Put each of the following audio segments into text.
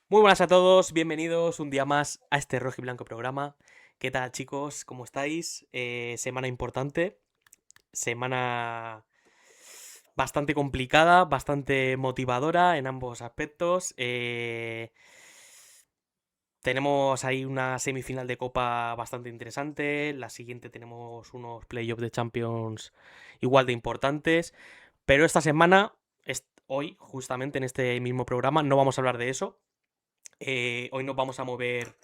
Muy buenas a todos, bienvenidos un día más a este rojo y blanco programa. ¿Qué tal, chicos? ¿Cómo estáis? Semana importante, semana bastante complicada, bastante motivadora en ambos aspectos. Tenemos ahí una semifinal de Copa bastante interesante. La siguiente tenemos unos playoffs de Champions igual de importantes. Pero esta semana, hoy, justamente en este mismo programa, no vamos a hablar de eso. Hoy nos vamos a mover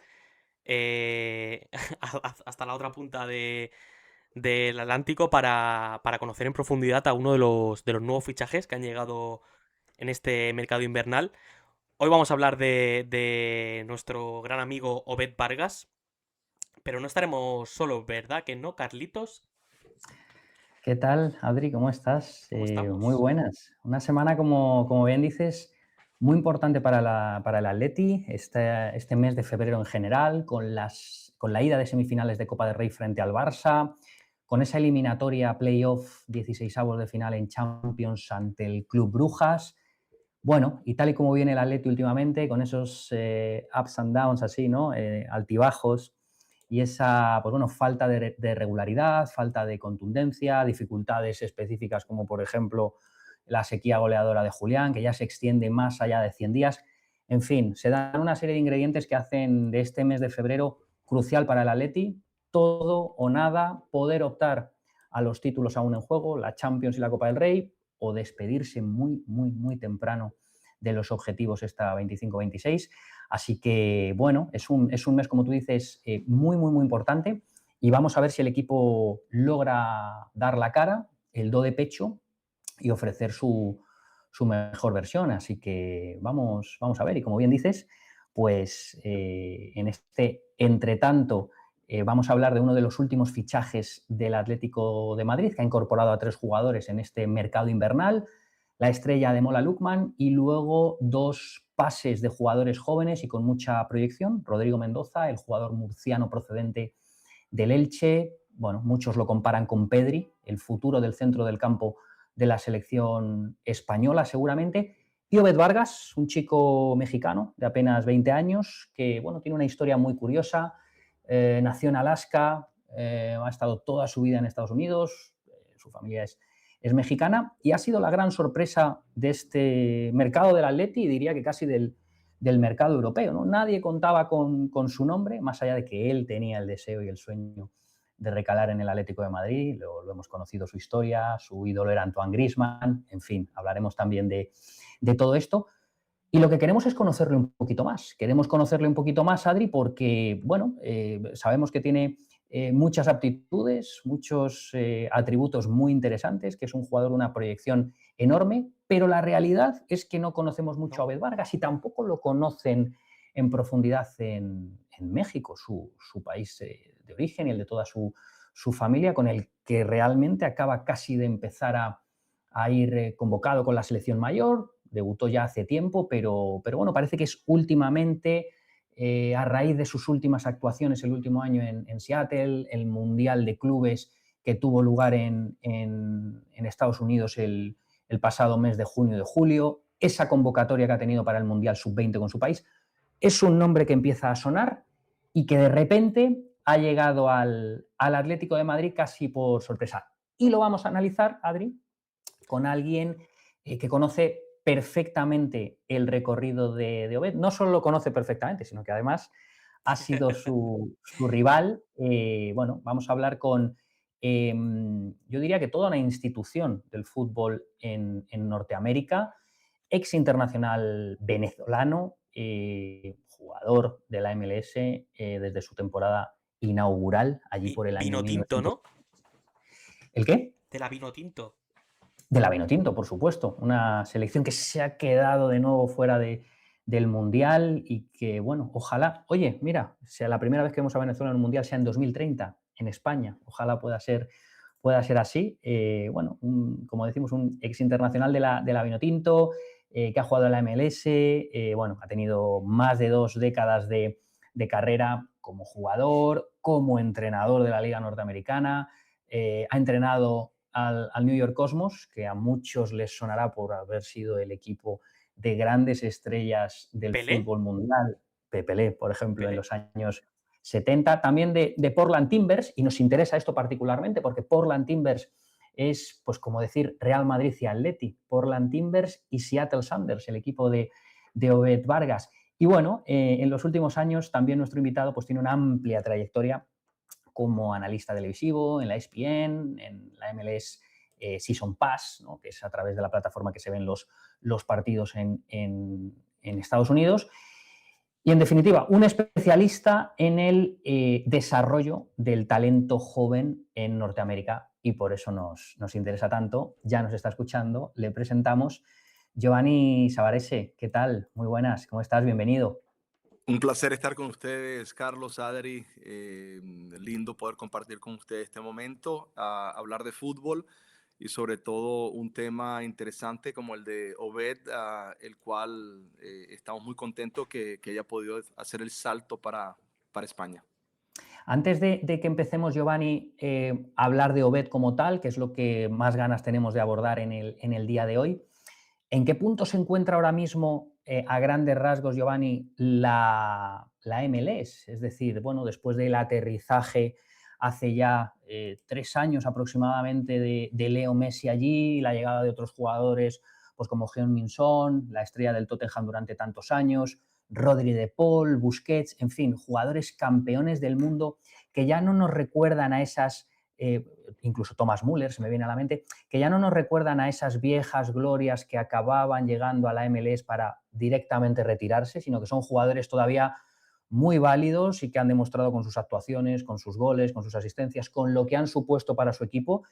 eh, hasta la otra punta del Atlántico para conocer en profundidad a uno de los nuevos fichajes que han llegado en este mercado invernal. Hoy vamos a hablar de nuestro gran amigo Obed Vargas, pero no estaremos solos, ¿verdad? Que no, Carlitos, ¿Qué tal, Adri? ¿Cómo estás? ¿cómo Muy estamos? buenas. Una semana, como bien dices, muy importante para el Atleti, este mes de febrero en general, con la ida de semifinales de Copa del Rey frente al Barça, con esa eliminatoria playoff 16avos de final en Champions ante el Club Brujas. Bueno, y tal y como viene el Atleti últimamente, con esos ups and downs así, ¿no? Altibajos, y esa, pues bueno, falta de regularidad, falta de contundencia, dificultades específicas como por ejemplo la sequía goleadora de Julián, que ya se extiende más allá de 100 días. En fin, se dan una serie de ingredientes que hacen de este mes de febrero crucial para el Atleti, todo o nada, poder optar a los títulos aún en juego, la Champions y la Copa del Rey, o despedirse muy, muy, muy temprano de los objetivos esta 25-26. Así que, bueno, es un mes, como tú dices, muy, muy, muy importante y vamos a ver si el equipo logra dar la cara, el do de pecho y ofrecer su mejor versión. Así que vamos a ver. Y como bien dices, pues en este entretanto vamos a hablar de uno de los últimos fichajes del Atlético de Madrid, que ha incorporado a 3 jugadores en este mercado invernal, la estrella de Mola Lukman y luego 2 pases de jugadores jóvenes y con mucha proyección. Rodrigo Mendoza, el jugador murciano procedente del Elche. Bueno, muchos lo comparan con Pedri, el futuro del centro del campo de la selección española seguramente. Y Obed Vargas, un chico mexicano de apenas 20 años que, bueno, tiene una historia muy curiosa. Nació en Alaska, ha estado toda su vida en Estados Unidos, su familia es mexicana y ha sido la gran sorpresa de este mercado del Atleti y diría que casi del mercado europeo, ¿no? Nadie contaba con su nombre, más allá de que él tenía el deseo y el sueño de recalar en el Atlético de Madrid. Lo hemos conocido su historia, su ídolo era Antoine Griezmann, en fin, hablaremos también de todo esto. Y lo que queremos es conocerle un poquito más. Queremos conocerle un poquito más, Adri, porque, bueno, sabemos que tiene muchas aptitudes, muchos atributos muy interesantes, que es un jugador de una proyección enorme, pero la realidad es que no conocemos mucho a ¿No? Obed Vargas y tampoco lo conocen en profundidad en México, su país de origen y el de toda su familia, con el que realmente acaba casi de empezar a ir convocado con la selección mayor, debutó ya hace tiempo, pero bueno, parece que es últimamente, a raíz de sus últimas actuaciones el último año en Seattle, el Mundial de Clubes que tuvo lugar en Estados Unidos el pasado mes de junio y de julio, esa convocatoria que ha tenido para el Mundial Sub-20 con su país, es un nombre que empieza a sonar y que de repente ha llegado al Atlético de Madrid casi por sorpresa. Y lo vamos a analizar, Adri, con alguien que conoce perfectamente el recorrido de Obed. No solo lo conoce perfectamente, sino que además ha sido su rival. Bueno, vamos a hablar con, yo diría que toda una institución del fútbol en Norteamérica, ex internacional venezolano, jugador de la MLS desde su temporada inaugural allí por el año Vino tinto, 1900. ¿no? ¿El qué? De la vino tinto. De la Vinotinto, por supuesto. Una selección que se ha quedado de nuevo fuera del Mundial y que, bueno, ojalá, oye, mira, sea la primera vez que vemos a Venezuela en un Mundial sea en 2030, en España. Ojalá pueda ser así. Bueno, como decimos, un ex internacional de la Vinotinto, que ha jugado en la MLS, bueno, ha tenido más de 2 décadas de carrera como jugador, como entrenador de la Liga Norteamericana, ha entrenado al New York Cosmos, que a muchos les sonará por haber sido el equipo de grandes estrellas del Pelé, fútbol mundial, Pelé, por ejemplo, en Pelé. los años 70, también de Portland Timbers, y nos interesa esto particularmente porque Portland Timbers es, pues como decir, Real Madrid y Atleti, Portland Timbers y Seattle Sounders, el equipo de Obed Vargas. Y bueno, en los últimos años también nuestro invitado pues tiene una amplia trayectoria como analista televisivo en la ESPN, en la MLS Season Pass, ¿no? Que es a través de la plataforma que se ven los partidos en Estados Unidos. Y en definitiva, un especialista en el desarrollo del talento joven en Norteamérica y por eso nos interesa tanto. Ya nos está escuchando, le presentamos Giovanni Savarese. ¿Qué tal? Muy buenas, ¿cómo estás? Bienvenido. Un placer estar con ustedes, Carlos, Adri. Lindo poder compartir con ustedes este momento, hablar de fútbol y sobre todo un tema interesante como el de Obed, el cual estamos muy contentos que haya podido hacer el salto para España. Antes de que empecemos, Giovanni, a hablar de Obed como tal, que es lo que más ganas tenemos de abordar en el día de hoy, ¿en qué punto se encuentra ahora mismo, a grandes rasgos, Giovanni, la MLS? Es decir, bueno, después del aterrizaje hace ya 3 años aproximadamente de Leo Messi allí, la llegada de otros jugadores pues como Heung-min Son, la estrella del Tottenham durante tantos años, Rodri de Paul, Busquets, en fin, jugadores campeones del mundo que ya no nos recuerdan a esas, incluso Thomas Müller se me viene a la mente, que ya no nos recuerdan a esas viejas glorias que acababan llegando a la MLS para directamente retirarse, sino que son jugadores todavía muy válidos y que han demostrado con sus actuaciones, con sus goles, con sus asistencias, con lo que han supuesto para su equipo,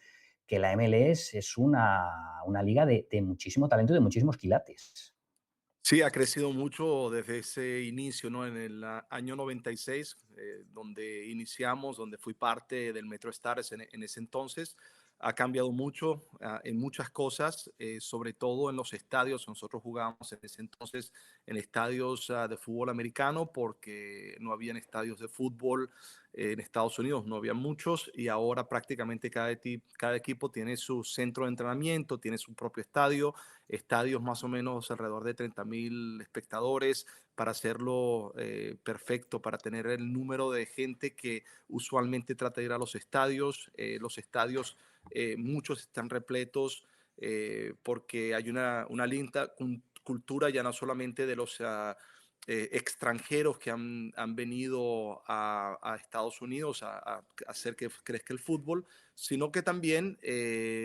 que la MLS es una liga de muchísimo talento y de muchísimos quilates. Sí, ha crecido mucho desde ese inicio, ¿no? En el año 96, donde iniciamos, donde fui parte del Metro Stars en ese entonces. Ha cambiado mucho en muchas cosas, sobre todo en los estadios. Nosotros jugábamos en ese entonces en estadios de fútbol americano porque no habían estadios de fútbol en Estados Unidos, no había muchos y ahora prácticamente cada equipo tiene su centro de entrenamiento, tiene su propio estadio, estadios más o menos alrededor de 30.000 espectadores para hacerlo perfecto, para tener el número de gente que usualmente trata de ir a los estadios. Los estadios, muchos están repletos porque hay una linda cultura ya no solamente de los extranjeros que han venido a Estados Unidos a hacer que crezca el fútbol, sino que también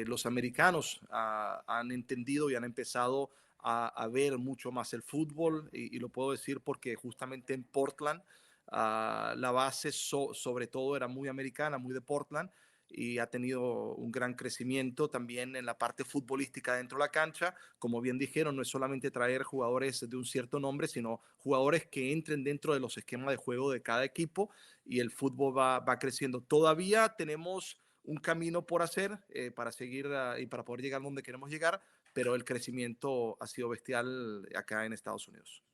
los americanos han entendido y han empezado a ver mucho más el fútbol y lo puedo decir porque justamente en Portland la base sobre todo era muy americana, muy de Portland y ha tenido un gran crecimiento también en la parte futbolística dentro de la cancha. Como bien dijeron, no es solamente traer jugadores de un cierto nombre, sino jugadores que entren dentro de los esquemas de juego de cada equipo y el fútbol va creciendo. Todavía tenemos un camino por hacer para seguir y para poder llegar donde queremos llegar, pero el crecimiento ha sido bestial acá en Estados Unidos.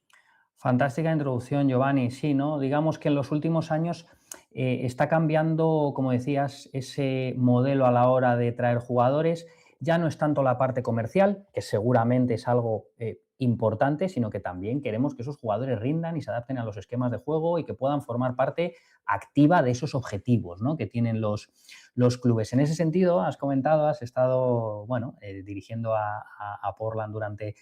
Fantástica introducción, Giovanni. Sí, ¿no? Digamos que en los últimos años está cambiando, como decías, ese modelo a la hora de traer jugadores. Ya no es tanto la parte comercial, que seguramente es algo importante, sino que también queremos que esos jugadores rindan y se adapten a los esquemas de juego y que puedan formar parte activa de esos objetivos, ¿no? Que tienen los clubes. En ese sentido, has comentado, has estado bueno, dirigiendo a Portland durante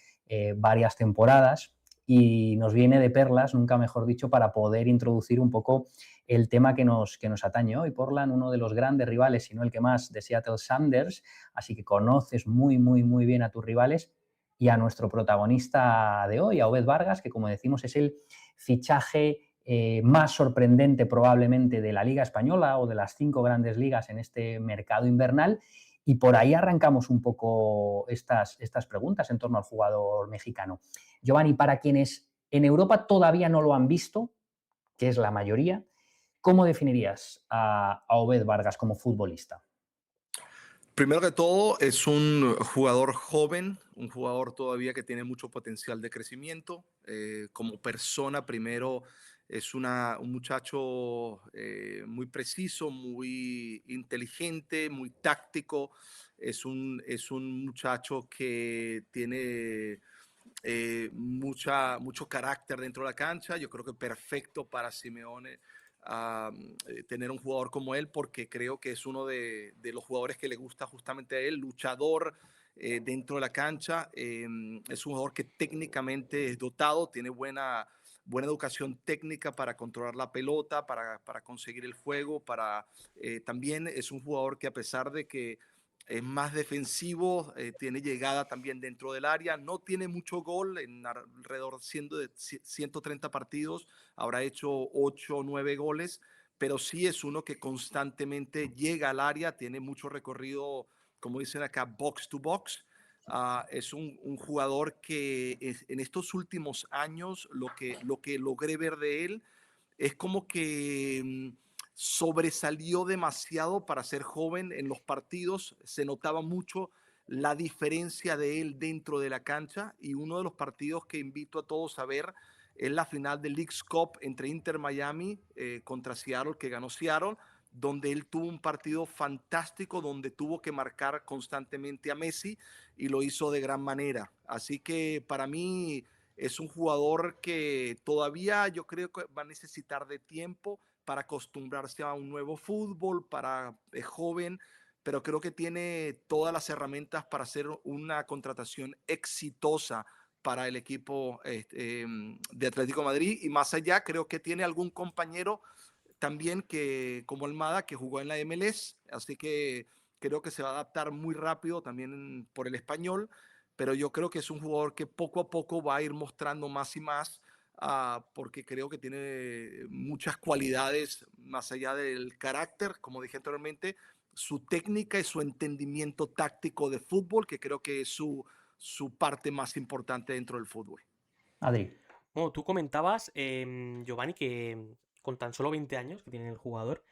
varias temporadas y nos viene de perlas, nunca mejor dicho, para poder introducir un poco el tema que nos atañe hoy. Portland, uno de los grandes rivales, si no el que más, de Seattle Sounders, así que conoces muy bien a tus rivales y a nuestro protagonista de hoy, a Obed Vargas, que como decimos es el fichaje más sorprendente probablemente de la Liga Española o de las 5 grandes ligas en este mercado invernal. Y por ahí arrancamos un poco estas preguntas en torno al jugador mexicano. Giovanni, para quienes en Europa todavía no lo han visto, que es la mayoría, ¿cómo definirías a Obed Vargas como futbolista? Primero que todo, es un jugador joven, un jugador todavía que tiene mucho potencial de crecimiento. Como persona, primero, es un muchacho muy preciso, muy inteligente, muy táctico. Es un muchacho que tiene mucho carácter dentro de la cancha. Yo creo que perfecto para Simeone tener un jugador como él, porque creo que es uno de los jugadores que le gusta justamente a él, luchador dentro de la cancha. Es un jugador que técnicamente es dotado, tiene buena educación técnica para controlar la pelota, para conseguir el juego, también es un jugador que, a pesar de que es más defensivo, tiene llegada también dentro del área, no tiene mucho gol, en alrededor de 130 partidos, habrá hecho 8 o 9 goles, pero sí es uno que constantemente llega al área, tiene mucho recorrido, como dicen acá, box to box. Es un jugador que en estos últimos años lo que logré ver de él es como que sobresalió demasiado para ser joven en los partidos. Se notaba mucho la diferencia de él dentro de la cancha, y uno de los partidos que invito a todos a ver es la final del Leagues Cup entre Inter Miami contra Seattle, que ganó Seattle, donde él tuvo un partido fantástico, donde tuvo que marcar constantemente a Messi y lo hizo de gran manera. Así que para mí es un jugador que todavía yo creo que va a necesitar de tiempo para acostumbrarse a un nuevo fútbol, es joven, pero creo que tiene todas las herramientas para hacer una contratación exitosa para el equipo de Atlético de Madrid. Y más allá, creo que tiene algún compañero también como Almada, que jugó en la MLS, así que creo que se va a adaptar muy rápido también por el español, pero yo creo que es un jugador que poco a poco va a ir mostrando más y más, porque creo que tiene muchas cualidades más allá del carácter, como dije anteriormente, su técnica y su entendimiento táctico de fútbol, que creo que es su parte más importante dentro del fútbol. Adri. Bueno, tú comentabas, Giovanni, que con tan solo 20 años que tiene el jugador,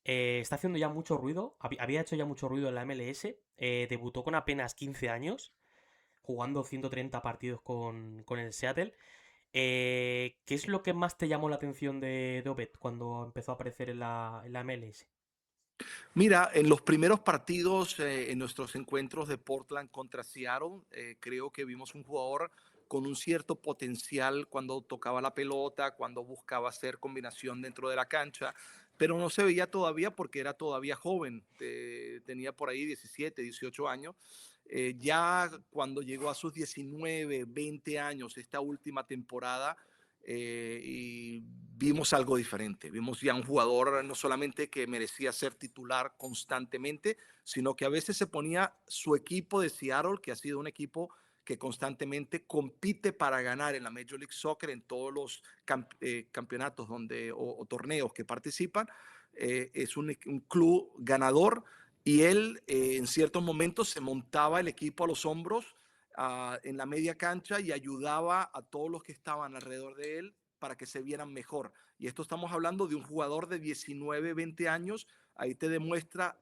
está haciendo ya mucho ruido, había hecho ya mucho ruido en la MLS, debutó con apenas 15 años, jugando 130 partidos con el Seattle. ¿Qué es lo que más te llamó la atención de Obed cuando empezó a aparecer en la MLS? Mira, en los primeros partidos, en nuestros encuentros de Portland contra Seattle, creo que vimos un jugador con un cierto potencial cuando tocaba la pelota, cuando buscaba hacer combinación dentro de la cancha, pero no se veía todavía porque era todavía joven, tenía por ahí 17, 18 años. Ya cuando llegó a sus 19, 20 años, esta última temporada, y vimos algo diferente. Vimos ya un jugador no solamente que merecía ser titular constantemente, sino que a veces se ponía su equipo de Seattle, que ha sido un equipo que constantemente compite para ganar en la Major League Soccer, en todos los campeonatos o torneos que participan. Es un club ganador, y él en ciertos momentos se montaba el equipo a los hombros en la media cancha y ayudaba a todos los que estaban alrededor de él para que se vieran mejor. Y esto estamos hablando de un jugador de 19, 20 años. Ahí te demuestra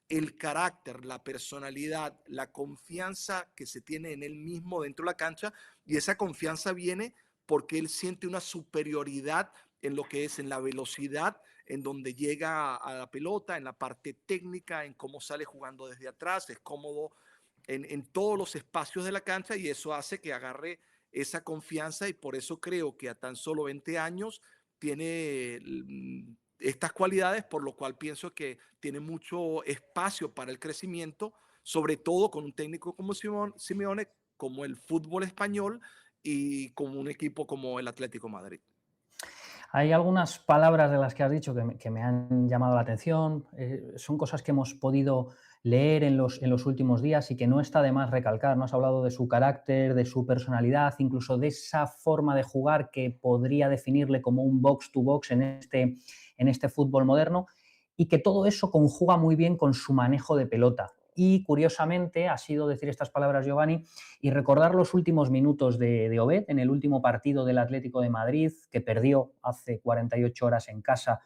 el carácter, la personalidad, la confianza que se tiene en él mismo dentro de la cancha. Y esa confianza viene porque él siente una superioridad en lo que es en la velocidad, en donde llega a la pelota, en la parte técnica, en cómo sale jugando desde atrás, es cómodo en todos los espacios de la cancha, y eso hace que agarre esa confianza, y por eso creo que a tan solo 20 años tiene estas cualidades, por lo cual pienso que tiene mucho espacio para el crecimiento, sobre todo con un técnico como Simeone, como el fútbol español y como un equipo como el Atlético Madrid. Hay algunas palabras de las que has dicho que me han llamado la atención. Son cosas que hemos podido leer en los últimos días y que no está de más recalcar. ¿No? Has hablado de su carácter, de su personalidad, incluso de esa forma de jugar que podría definirle como un box-to-box en este fútbol moderno, y que todo eso conjuga muy bien con su manejo de pelota. Y curiosamente ha sido decir estas palabras, Giovanni, y recordar los últimos minutos de Obed en el último partido del Atlético de Madrid, que perdió hace 48 horas en casa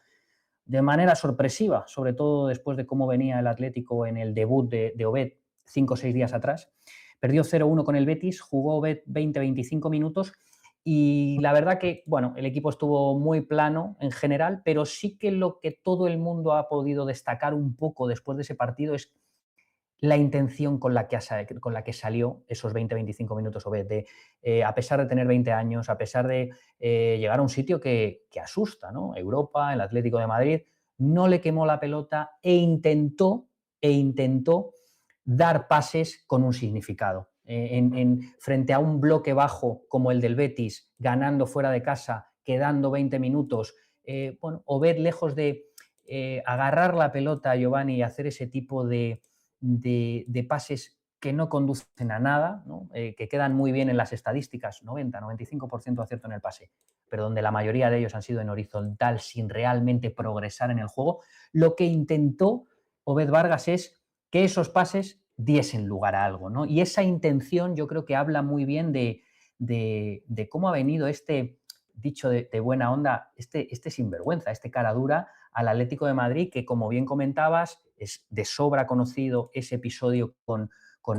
de manera sorpresiva, sobre todo después de cómo venía el Atlético en el debut de Obed 5 o 6 días atrás. Perdió 0-1 con el Betis, jugó Obed 20-25 minutos, y la verdad que, bueno, el equipo estuvo muy plano en general, pero sí que lo que todo el mundo ha podido destacar un poco después de ese partido es la intención con la que salió esos 20-25 minutos Obed, a pesar de tener 20 años, a pesar de llegar a un sitio que asusta, ¿no? Europa, el Atlético de Madrid, no le quemó la pelota e intentó dar pases con un significado. Frente a un bloque bajo como el del Betis, ganando fuera de casa, quedando 20 minutos, bueno, Obed, lejos de agarrar la pelota, Giovanni, y hacer ese tipo de pases que no conducen a nada, ¿no? Que quedan muy bien en las estadísticas, 90-95% de acierto en el pase, pero donde la mayoría de ellos han sido en horizontal sin realmente progresar en el juego, lo que intentó Obed Vargas es que esos pases diesen lugar a algo, ¿no? Y esa intención yo creo que habla muy bien de cómo ha venido este, dicho de buena onda, este sinvergüenza, este cara dura al Atlético de Madrid, que como bien comentabas, es de sobra conocido ese episodio con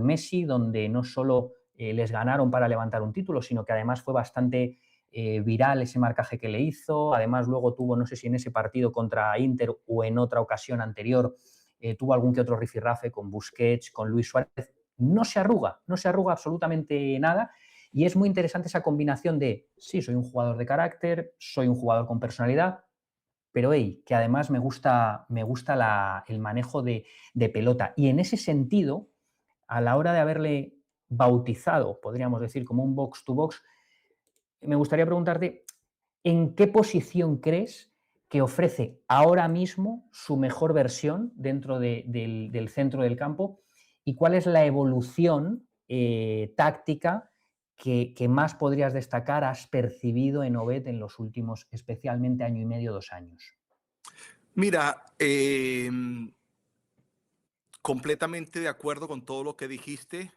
Messi, donde no solo les ganaron para levantar un título, sino que además fue bastante viral ese marcaje que le hizo. Además, luego tuvo, no sé si en ese partido contra Inter o en otra ocasión anterior, tuvo algún que otro rifirrafe con Busquets, con Luis Suárez. No se arruga absolutamente nada. Y es muy interesante esa combinación de, sí, soy un jugador de carácter, soy un jugador con personalidad, pero hey, que además me gusta el manejo de pelota. Y en ese sentido, a la hora de haberle bautizado, podríamos decir, como un box to box, me gustaría preguntarte, ¿en qué posición crees que ofrece ahora mismo su mejor versión dentro del centro del campo? ¿Y cuál es la evolución táctica que más podrías destacar, has percibido en Obed en los últimos, especialmente año y medio, 2 años? Mira, completamente de acuerdo con todo lo que dijiste.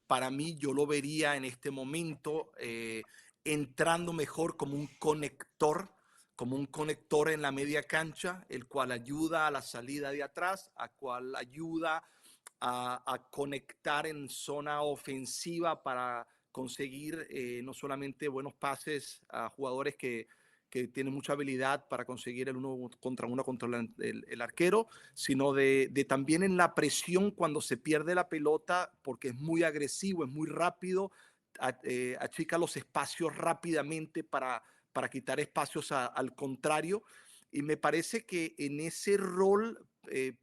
Para mí, yo lo vería en este momento entrando mejor como un conector en la media cancha, el cual ayuda a la salida de atrás, a cual ayuda a conectar en zona ofensiva para conseguir no solamente buenos pases a jugadores que tienen mucha habilidad para conseguir el uno contra el arquero, sino de también en la presión cuando se pierde la pelota, porque es muy agresivo, es muy rápido, achica los espacios rápidamente para quitar espacios al contrario. Y me parece que en ese rol,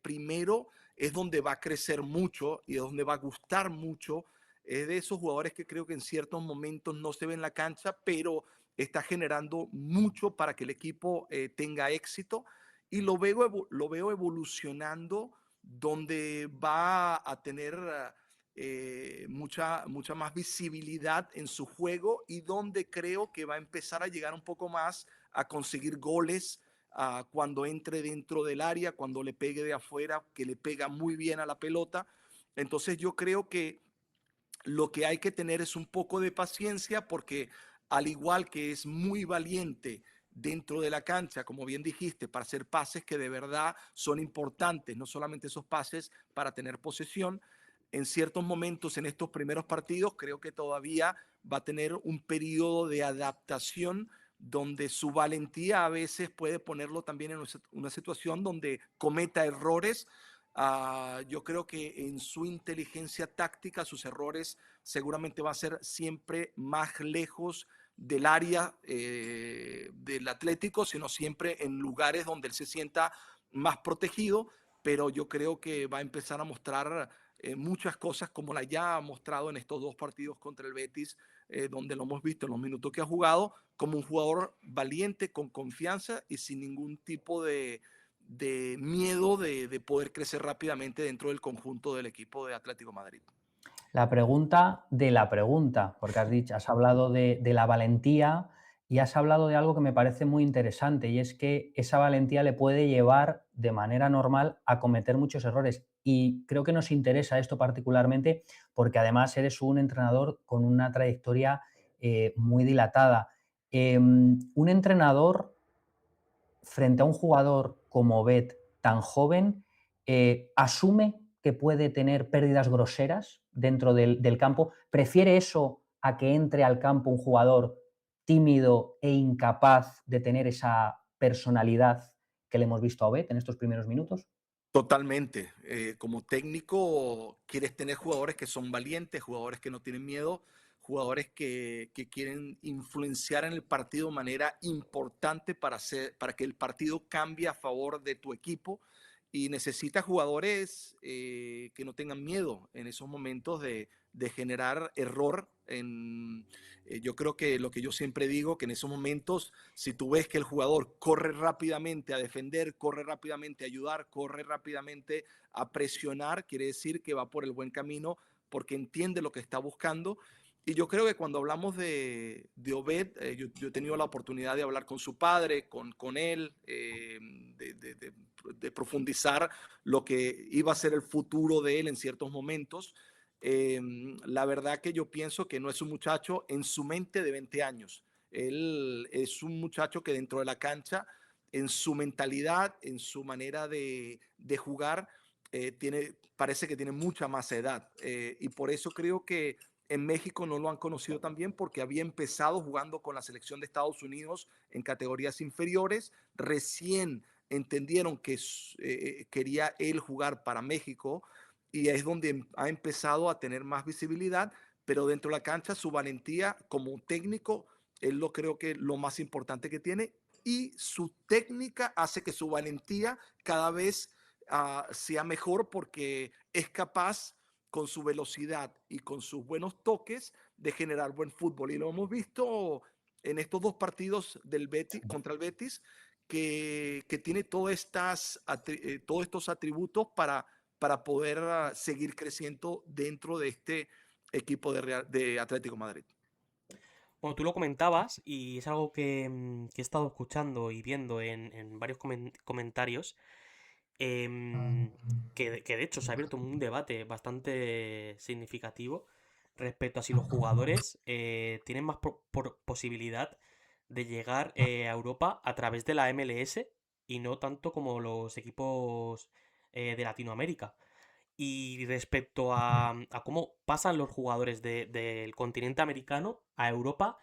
primero, es donde va a crecer mucho y es donde va a gustar mucho. Es de esos jugadores que creo que en ciertos momentos no se ve en la cancha, pero está generando mucho para que el equipo tenga éxito. Y lo veo evolucionando, donde va a tener mucha más visibilidad en su juego y donde creo que va a empezar a llegar un poco más a conseguir goles cuando entre dentro del área, cuando le pegue de afuera, que le pega muy bien a la pelota. Entonces yo creo que lo que hay que tener es un poco de paciencia porque al igual que es muy valiente dentro de la cancha, como bien dijiste, para hacer pases que de verdad son importantes, no solamente esos pases para tener posesión, en ciertos momentos en estos primeros partidos creo que todavía va a tener un periodo de adaptación donde su valentía a veces puede ponerlo también en una situación donde cometa errores. Yo creo que en su inteligencia táctica, sus errores seguramente va a ser siempre más lejos del área del Atlético, sino siempre en lugares donde él se sienta más protegido, pero yo creo que va a empezar a mostrar muchas cosas como la ya ha mostrado en estos dos partidos contra el Betis, donde lo hemos visto en los minutos que ha jugado, como un jugador valiente, con confianza y sin ningún tipo de miedo de poder crecer rápidamente dentro del conjunto del equipo de Atlético Madrid. La pregunta de la pregunta, porque has hablado de la valentía y has hablado de algo que me parece muy interesante, y es que esa valentía le puede llevar de manera normal a cometer muchos errores. Y creo que nos interesa esto particularmente porque además eres un entrenador con una trayectoria muy dilatada. Un entrenador frente a un jugador como Bet tan joven, asume que puede tener pérdidas groseras dentro del campo, prefiere eso a que entre al campo un jugador tímido e incapaz de tener esa personalidad que le hemos visto a Bet en estos primeros minutos. Totalmente. Como técnico, quieres tener jugadores que son valientes, jugadores que no tienen miedo, jugadores que quieren influenciar en el partido de manera importante para que el partido cambie a favor de tu equipo. Y necesitas jugadores que no tengan miedo en esos momentos de generar error. Yo creo que lo que yo siempre digo, que en esos momentos, si tú ves que el jugador corre rápidamente a defender, corre rápidamente a ayudar, corre rápidamente a presionar, quiere decir que va por el buen camino porque entiende lo que está buscando. Y yo creo que cuando hablamos de Obed, yo he tenido la oportunidad de hablar con su padre, con él, de profundizar lo que iba a ser el futuro de él en ciertos momentos. Eh, la verdad que yo pienso que no es un muchacho en su mente de 20 años. Él es un muchacho que dentro de la cancha, en su mentalidad, en su manera de jugar, parece que tiene mucha más edad. Y por eso creo que en México no lo han conocido tan bien porque había empezado jugando con la selección de Estados Unidos en categorías inferiores. Recién entendieron que quería él jugar para México y es donde ha empezado a tener más visibilidad, pero dentro de la cancha su valentía como técnico, él lo creo que lo más importante que tiene y su técnica hace que su valentía cada vez sea mejor porque es capaz con su velocidad y con sus buenos toques de generar buen fútbol. Y lo hemos visto en estos dos partidos del Betis, contra el Betis, que tiene todos estos atributos para poder seguir creciendo dentro de este equipo de Atlético Madrid. Bueno, tú lo comentabas y es algo que he estado escuchando y viendo en varios comentarios, em, que de hecho se ha abierto un debate bastante significativo respecto a si los jugadores tienen más posibilidad de llegar a Europa a través de la MLS y no tanto como los equipos de Latinoamérica. Y respecto a cómo pasan los jugadores del continente americano a Europa,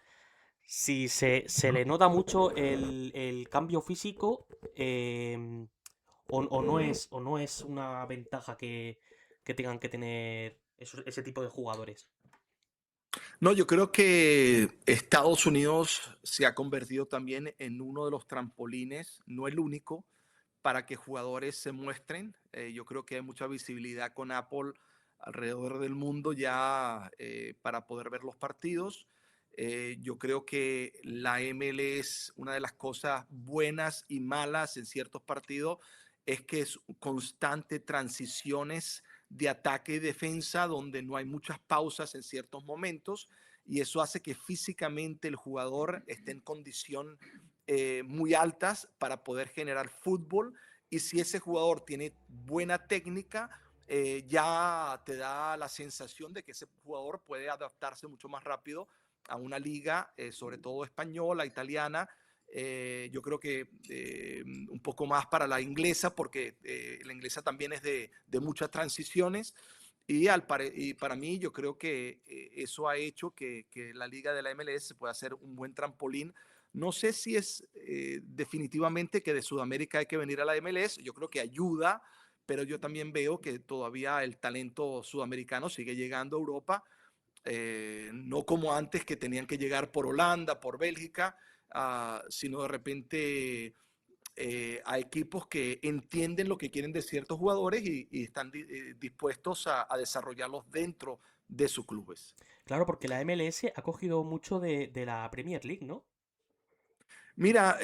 si se le nota mucho el cambio físico, o no es una ventaja que tengan que tener ese tipo de jugadores. No, yo creo que Estados Unidos se ha convertido también en uno de los trampolines, no el único, para que jugadores se muestren. Yo creo que hay mucha visibilidad con Apple alrededor del mundo ya para poder ver los partidos. Yo creo que la ML es una de las cosas buenas y malas en ciertos partidos, es que es constante transiciones de ataque y defensa donde no hay muchas pausas en ciertos momentos y eso hace que físicamente el jugador esté en condición muy altas para poder generar fútbol y si ese jugador tiene buena técnica, ya te da la sensación de que ese jugador puede adaptarse mucho más rápido a una liga, sobre todo española, italiana. Yo creo que un poco más para la inglesa, porque la inglesa también es de muchas transiciones. Y para mí yo creo que eso ha hecho que la liga de la MLS pueda ser un buen trampolín. No sé si es definitivamente que de Sudamérica hay que venir a la MLS, yo creo que ayuda, pero yo también veo que todavía el talento sudamericano sigue llegando a Europa, no como antes que tenían que llegar por Holanda, por Bélgica, sino de repente a equipos que entienden lo que quieren de ciertos jugadores y están dispuestos a desarrollarlos dentro de sus clubes. Claro, porque la MLS ha cogido mucho de la Premier League, ¿no? Mira,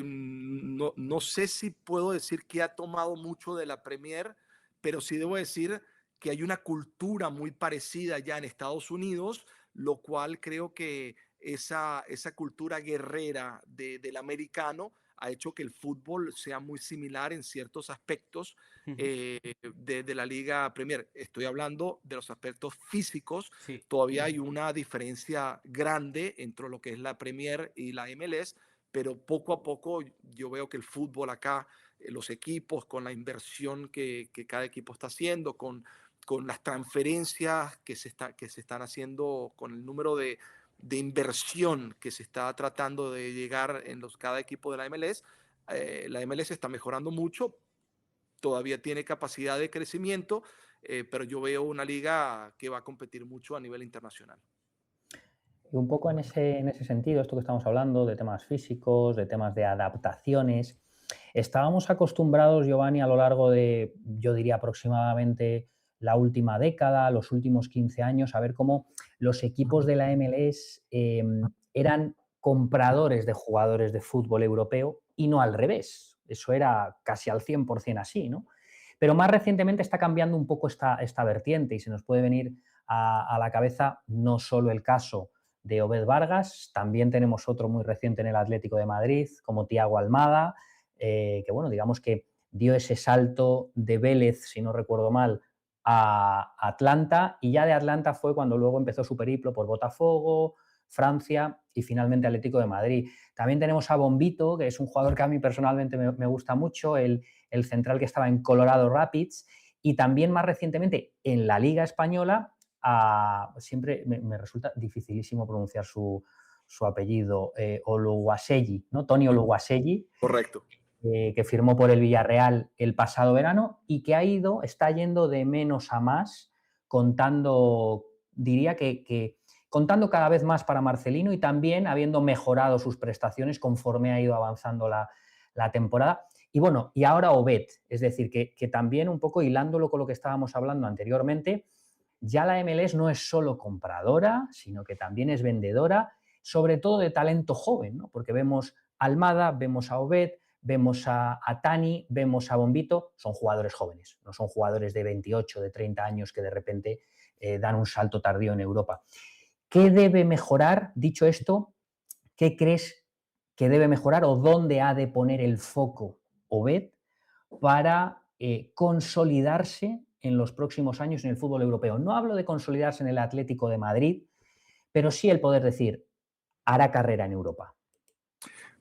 no sé si puedo decir que ha tomado mucho de la Premier, pero sí debo decir que hay una cultura muy parecida ya en Estados Unidos, lo cual creo que esa cultura guerrera del americano ha hecho que el fútbol sea muy similar en ciertos aspectos Ujú. de la Liga Premier. Estoy hablando de los aspectos físicos. Sí. Todavía hay una diferencia grande entre lo que es la Premier y la MLS, pero poco a poco yo veo que el fútbol acá, los equipos, con la inversión que cada equipo está haciendo, con las transferencias que se están haciendo, con el número de inversión que se está tratando de llegar en cada equipo de la MLS está mejorando mucho todavía tiene capacidad de crecimiento, pero yo veo una liga que va a competir mucho a nivel internacional. Y un poco en ese sentido, esto que estamos hablando de temas físicos, de temas de adaptaciones, estábamos acostumbrados, Giovanni, a lo largo de, yo diría aproximadamente la última década, los últimos 15 años, a ver cómo los equipos de la MLS eran compradores de jugadores de fútbol europeo y no al revés. Eso era casi al 100% así, ¿no? Pero más recientemente está cambiando un poco esta vertiente y se nos puede venir a la cabeza no solo el caso de Obed Vargas, también tenemos otro muy reciente en el Atlético de Madrid, como Thiago Almada, que bueno, digamos que dio ese salto de Vélez, si no recuerdo mal, a Atlanta, y ya de Atlanta fue cuando luego empezó su periplo por Botafogo, Francia y finalmente Atlético de Madrid. También tenemos a Bombito, que es un jugador que a mí personalmente me gusta mucho, el central que estaba en Colorado Rapids, y también más recientemente en la Liga Española, siempre me resulta dificilísimo pronunciar su apellido, Oluwaseyi, ¿no? Tony Oluwaseyi. Correcto. Que firmó por el Villarreal el pasado verano y que está yendo de menos a más, contando, diría que contando cada vez más para Marcelino y también habiendo mejorado sus prestaciones conforme ha ido avanzando la temporada. Y bueno, y ahora Obed, es decir, que también un poco hilándolo con lo que estábamos hablando anteriormente, ya la MLS no es solo compradora, sino que también es vendedora, sobre todo de talento joven, ¿no? Porque vemos a Almada, vemos a Obed, vemos a Tani, vemos a Bombito, son jugadores jóvenes, no son jugadores de 28, de 30 años que de repente dan un salto tardío en Europa. ¿Qué debe mejorar? Dicho esto, ¿qué crees que debe mejorar o dónde ha de poner el foco Obed para consolidarse en los próximos años en el fútbol europeo? No hablo de consolidarse en el Atlético de Madrid, pero sí el poder decir, hará carrera en Europa.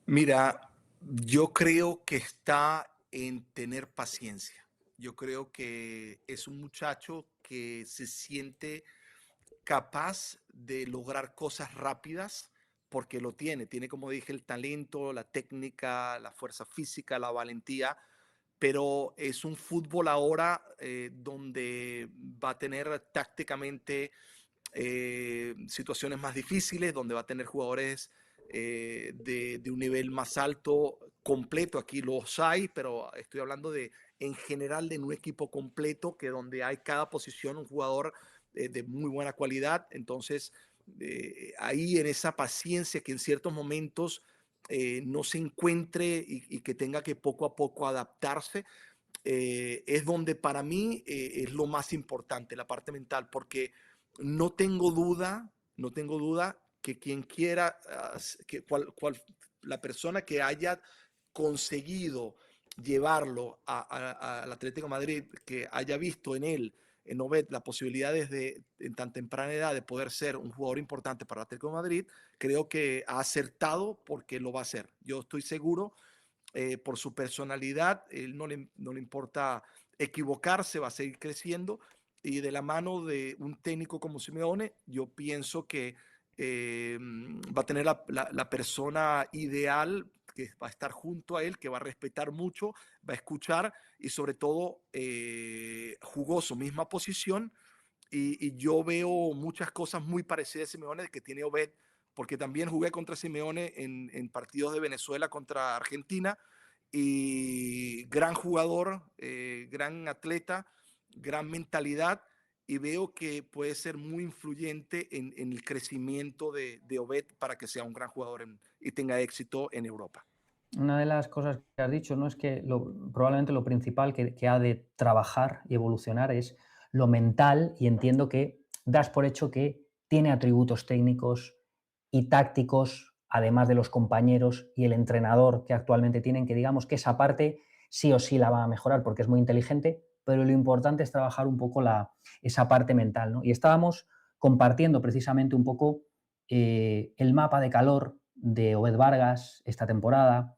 Mira, yo creo que está en tener paciencia. Yo creo que es un muchacho que se siente capaz de lograr cosas rápidas porque lo tiene, como dije, el talento, la técnica, la fuerza física, la valentía, pero es un fútbol ahora donde va a tener tácticamente situaciones más difíciles, donde va a tener jugadores de un nivel más alto, completo. Aquí los hay, pero estoy hablando de en general de un equipo completo, que donde hay cada posición un jugador de muy buena cualidad. Entonces, ahí en esa paciencia que en ciertos momentos no se encuentre y que tenga que poco a poco adaptarse, es donde para mí es lo más importante, la parte mental, porque no tengo duda que quien quiera, la persona que haya conseguido llevarlo al Atlético de Madrid, que haya visto en él, en Obed, las posibilidades de, en tan temprana edad, de poder ser un jugador importante para el Atlético de Madrid, creo que ha acertado porque lo va a hacer. Yo estoy seguro, por su personalidad, él no le importa equivocarse, va a seguir creciendo, y de la mano de un técnico como Simeone, yo pienso que va a tener la persona ideal que va a estar junto a él, que va a respetar mucho, va a escuchar y sobre todo jugó su misma posición, y yo veo muchas cosas muy parecidas a Simeone que tiene Obed, porque también jugué contra Simeone en partidos de Venezuela contra Argentina, y gran jugador, gran atleta, gran mentalidad, y veo que puede ser muy influyente en el crecimiento de Obed para que sea un gran jugador y tenga éxito en Europa. Una de las cosas que has dicho, ¿no? Es que probablemente lo principal que ha de trabajar y evolucionar es lo mental, y entiendo que das por hecho que tiene atributos técnicos y tácticos, además de los compañeros y el entrenador que actualmente tienen, que digamos que esa parte sí o sí la va a mejorar porque es muy inteligente, pero lo importante es trabajar un poco esa parte mental, ¿no? Y estábamos compartiendo precisamente un poco el mapa de calor de Obed Vargas esta temporada,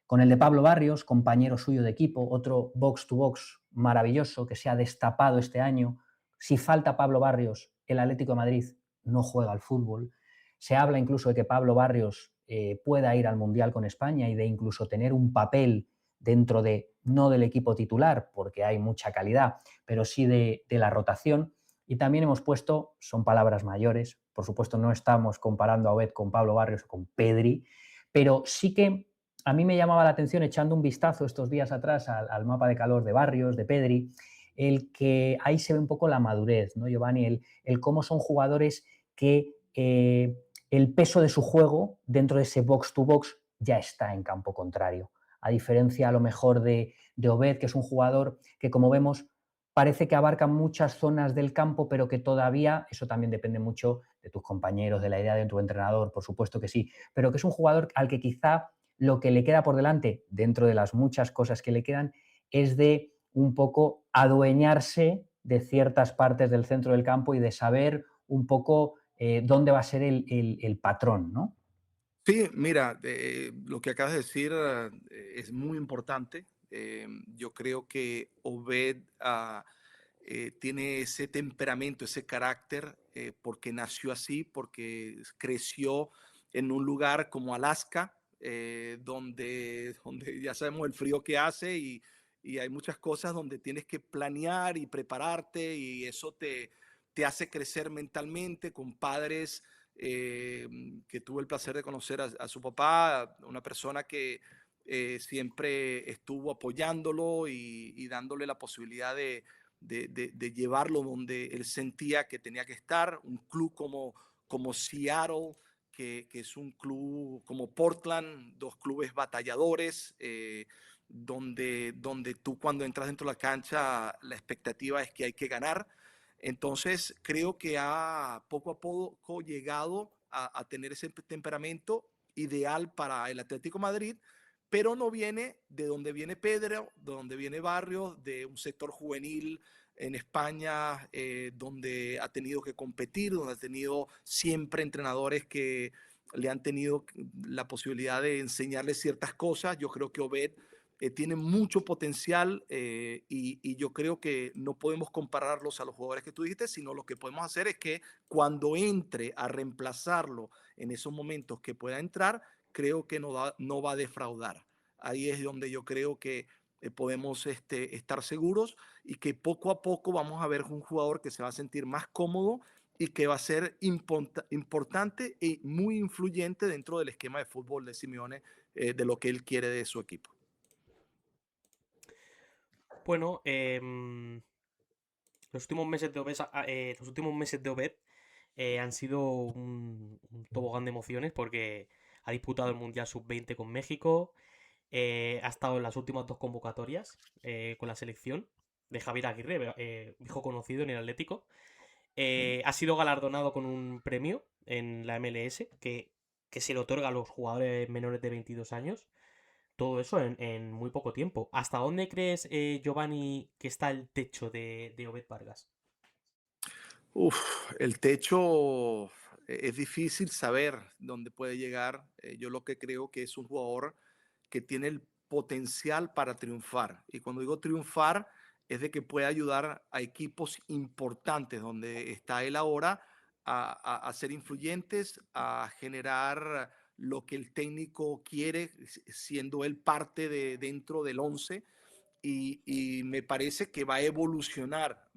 con el de Pablo Barrios, compañero suyo de equipo, otro box to box maravilloso que se ha destapado este año. Si falta Pablo Barrios, el Atlético de Madrid no juega al fútbol. Se habla incluso de que Pablo Barrios pueda ir al Mundial con España y de incluso tener un papel dentro de, no del equipo titular, porque hay mucha calidad, pero sí de la rotación. Y también hemos puesto, son palabras mayores, por supuesto no estamos comparando a Obed con Pablo Barrios o con Pedri, pero sí que a mí me llamaba la atención, echando un vistazo estos días atrás al mapa de calor de Barrios, de Pedri, el que ahí se ve un poco la madurez, ¿no, Giovanni? El cómo son jugadores que el peso de su juego dentro de ese box-to-box ya está en campo contrario. A diferencia a lo mejor de Obed, que es un jugador que, como vemos, parece que abarca muchas zonas del campo, pero que todavía, eso también depende mucho de tus compañeros, de la idea de tu entrenador, por supuesto que sí, pero que es un jugador al que quizá lo que le queda por delante, dentro de las muchas cosas que le quedan, es de un poco adueñarse de ciertas partes del centro del campo y de saber un poco dónde va a ser el patrón, ¿no? Sí, mira, lo que acabas de decir es muy importante. Yo creo que Obed tiene ese temperamento, ese carácter, porque nació así, porque creció en un lugar como Alaska, donde ya sabemos el frío que hace y hay muchas cosas donde tienes que planear y prepararte y eso te hace crecer mentalmente con padres que tuve el placer de conocer a su papá, una persona que siempre estuvo apoyándolo y dándole la posibilidad de llevarlo donde él sentía que tenía que estar. Un club como Seattle, que es un club como Portland, dos clubes batalladores, donde tú cuando entras dentro de la cancha la expectativa es que hay que ganar. Entonces creo que ha poco a poco llegado a tener ese temperamento ideal para el Atlético Madrid, pero no viene de donde viene Pedro, de donde viene Barrio, de un sector juvenil en España, donde ha tenido que competir, donde ha tenido siempre entrenadores que le han tenido la posibilidad de enseñarle ciertas cosas. Yo creo que Obed tiene mucho potencial y yo creo que no podemos compararlos a los jugadores que tú dijiste, sino lo que podemos hacer es que cuando entre a reemplazarlo en esos momentos que pueda entrar, creo que no va a defraudar. Ahí es donde yo creo que podemos estar seguros y que poco a poco vamos a ver un jugador que se va a sentir más cómodo y que va a ser importante y muy influyente dentro del esquema de fútbol de Simeone, de lo que él quiere de su equipo. Bueno, los últimos meses de Obed, los últimos meses de Obed han sido un tobogán de emociones porque ha disputado el Mundial Sub-20 con México, ha estado en las últimas dos convocatorias con la selección de Javier Aguirre, hijo conocido en el Atlético. Ha sido galardonado con un premio en la MLS que se le otorga a los jugadores menores de 22 años. Todo eso en muy poco tiempo. ¿Hasta dónde crees, Giovanni, que está el techo de Obed Vargas? El techo es difícil saber dónde puede llegar. Yo lo que creo que es un jugador que tiene el potencial para triunfar. Y cuando digo triunfar, es de que puede ayudar a equipos importantes donde está él ahora a ser influyentes, a generar lo que el técnico quiere, siendo él parte de dentro del 11 y me parece que va a evolucionar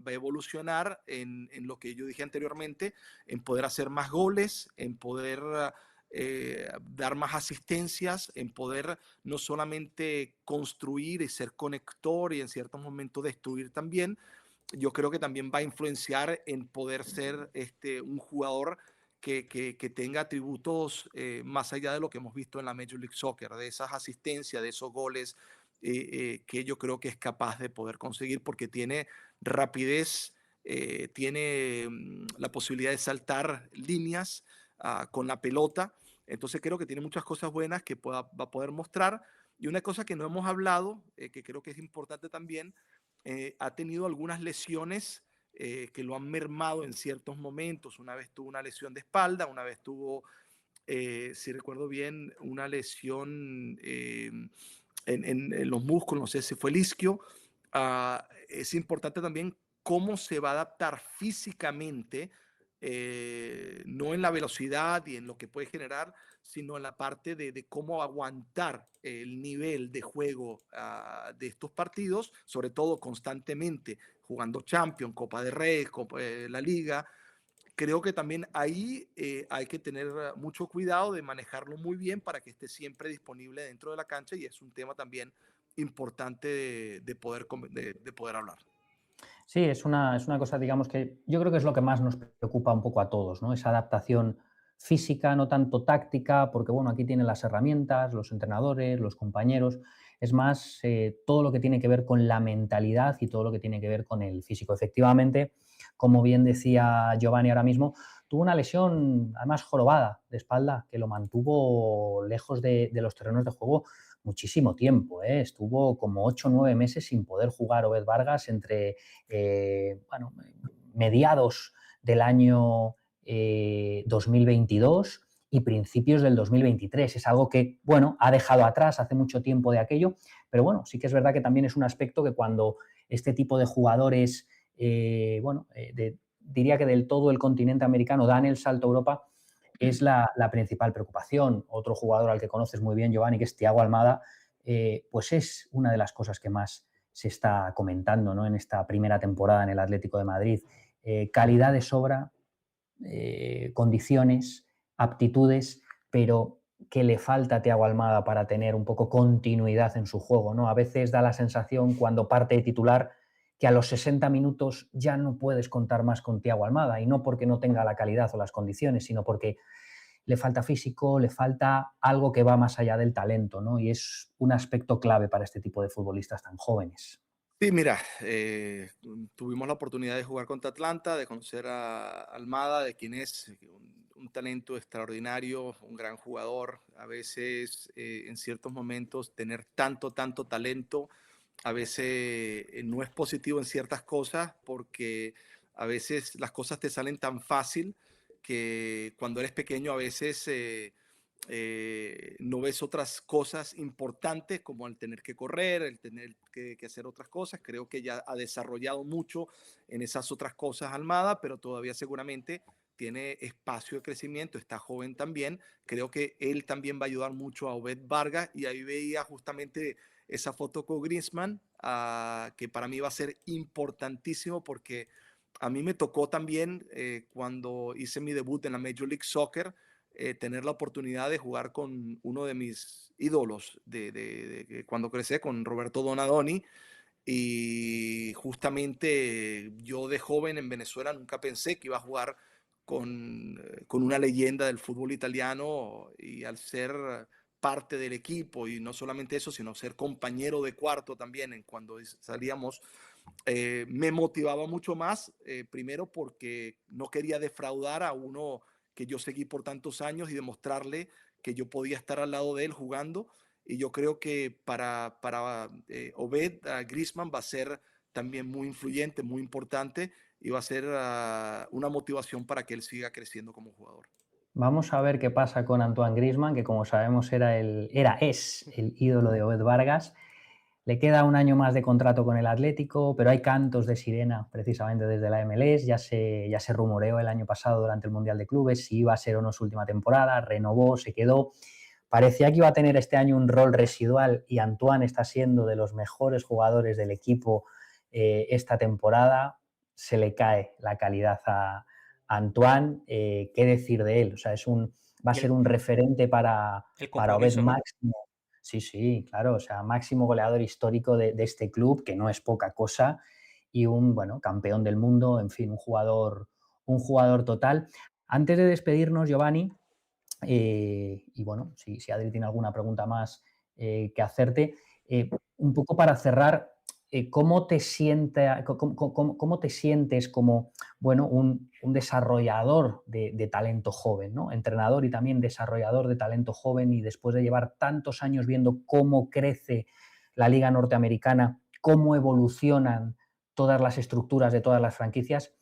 en lo que yo dije anteriormente, en poder hacer más goles, en poder dar más asistencias, en poder no solamente construir y ser conector y en ciertos momentos destruir también. Yo creo que también va a influenciar en poder ser un jugador que tenga atributos más allá de lo que hemos visto en la Major League Soccer, de esas asistencias, de esos goles que yo creo que es capaz de poder conseguir porque tiene rapidez, tiene la posibilidad de saltar líneas con la pelota. Entonces creo que tiene muchas cosas buenas que va a poder mostrar. Y una cosa que no hemos hablado, que creo que es importante también, ha tenido algunas lesiones que lo han mermado en ciertos momentos. Una vez tuvo una lesión de espalda, una vez tuvo, si recuerdo bien, una lesión en los músculos, no sé si fue el isquio. Es importante también cómo se va a adaptar físicamente, no en la velocidad y en lo que puede generar, sino en la parte de cómo aguantar el nivel de juego de estos partidos, sobre todo constantemente, jugando Champions, Copa de Rey, la Liga. Creo que también ahí hay que tener mucho cuidado de manejarlo muy bien para que esté siempre disponible dentro de la cancha, y es un tema también importante de poder hablar. Sí, es una cosa, digamos, que yo creo que es lo que más nos preocupa un poco a todos, ¿no? Esa adaptación física, no tanto táctica, porque bueno, aquí tienen las herramientas, los entrenadores, los compañeros. Es más todo lo que tiene que ver con la mentalidad y todo lo que tiene que ver con el físico. Efectivamente, como bien decía Giovanni ahora mismo, tuvo una lesión, además jorobada de espalda, que lo mantuvo lejos de los terrenos de juego muchísimo tiempo, ¿eh? Estuvo como 8 o 9 meses sin poder jugar Obed Vargas entre bueno, mediados del año 2022 y principios del 2023. Es algo que, bueno, ha dejado atrás hace mucho tiempo de aquello, pero bueno, sí que es verdad que también es un aspecto que cuando este tipo de jugadores, bueno, diría que del todo el continente americano dan el salto a Europa, es la principal preocupación. Otro jugador al que conoces muy bien, Giovanni, que es Thiago Almada, pues es una de las cosas que más se está comentando, ¿no? En esta primera temporada en el Atlético de Madrid. Calidad de sobra, condiciones, aptitudes, pero que le falta a Thiago Almada para tener un poco continuidad en su juego, ¿no? A veces da la sensación cuando parte de titular que a los 60 minutos ya no puedes contar más con Thiago Almada, y no porque no tenga la calidad o las condiciones, sino porque le falta físico, le falta algo que va más allá del talento, ¿no? Y es un aspecto clave para este tipo de futbolistas tan jóvenes. Sí, mira, tuvimos la oportunidad de jugar contra Atlanta, de conocer a Almada, de quien es un talento extraordinario, un gran jugador. A veces, en ciertos momentos, tener tanto talento, a veces no es positivo en ciertas cosas, porque a veces las cosas te salen tan fácil que cuando eres pequeño a veces no ves otras cosas importantes, como el tener que correr, el tener que hacer otras cosas. Creo que ya ha desarrollado mucho en esas otras cosas Almada, pero todavía seguramente tiene espacio de crecimiento, está joven también. Creo que él también va a ayudar mucho a Obed Vargas, y ahí veía justamente esa foto con Griezmann, que para mí va a ser importantísimo, porque a mí me tocó también, cuando hice mi debut en la Major League Soccer, tener la oportunidad de jugar con uno de mis ídolos de cuando crecí, con Roberto Donadoni. Y justamente yo de joven en Venezuela nunca pensé que iba a jugar con una leyenda del fútbol italiano, y al ser parte del equipo, y no solamente eso, sino ser compañero de cuarto también en cuando salíamos, me motivaba mucho más, primero porque no quería defraudar a uno que yo seguí por tantos años, y demostrarle que yo podía estar al lado de él jugando. Y yo creo que para Obed, Griezmann va a ser también muy influyente, muy importante, y va a ser una motivación para que él siga creciendo como jugador. Vamos a ver qué pasa con Antoine Griezmann, que como sabemos es el ídolo de Obed Vargas. Le queda un año más de contrato con el Atlético, pero hay cantos de sirena precisamente desde la MLS. Ya se rumoreó el año pasado durante el Mundial de Clubes si iba a ser o no su última temporada, renovó, se quedó. Parecía que iba a tener este año un rol residual, y Antoine está siendo de los mejores jugadores del equipo esta temporada. Se le cae la calidad a Antoine. ¿Qué decir de él? O sea, va a Y ser un referente el para Obed compromiso, ¿no? máximo. Sí, sí, claro. O sea, máximo goleador histórico de este club, que no es poca cosa, y un bueno, campeón del mundo, en fin, un jugador total. Antes de despedirnos, Giovanni, y bueno, si Adri tiene alguna pregunta más que hacerte, un poco para cerrar, ¿cómo te cómo te sientes como bueno, un desarrollador de talento joven, ¿no? Entrenador y también desarrollador de talento joven, y después de llevar tantos años viendo cómo crece la liga norteamericana, cómo evolucionan todas las estructuras de todas las franquicias?